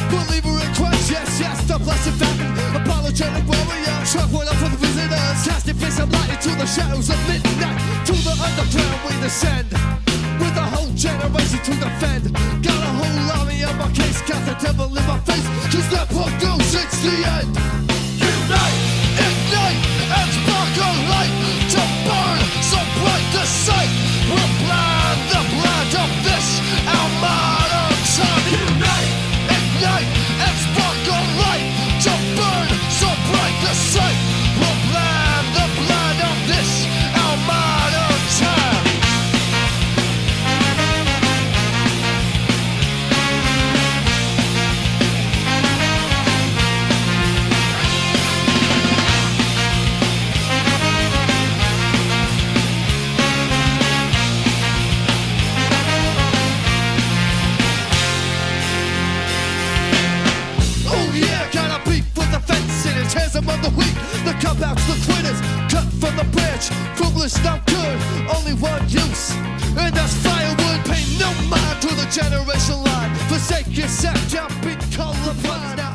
believer in Christ, yes, yes, the blessed fountain, apologetic warrior, truck one up for the visitors, casting face of light into the shadows of midnight, to the underground we descend, with a whole generation to defend, got a whole army on my case, got the devil in my face, cause that punk knows it's the end. Unite, ignite, and spark a light, to burn so bright the sight, we'll blind the blind of this, our modern time. Unite, ignite, and spark a light, to burn so bright the sight, we'll blind the blind of this, our modern time. Of the weak, the cop-outs, the quitters, cut from the branch, foolish, not good, only one use, and that's firewood. Pay no mind to the generation line, forsake yourself, jump in colorblind. Now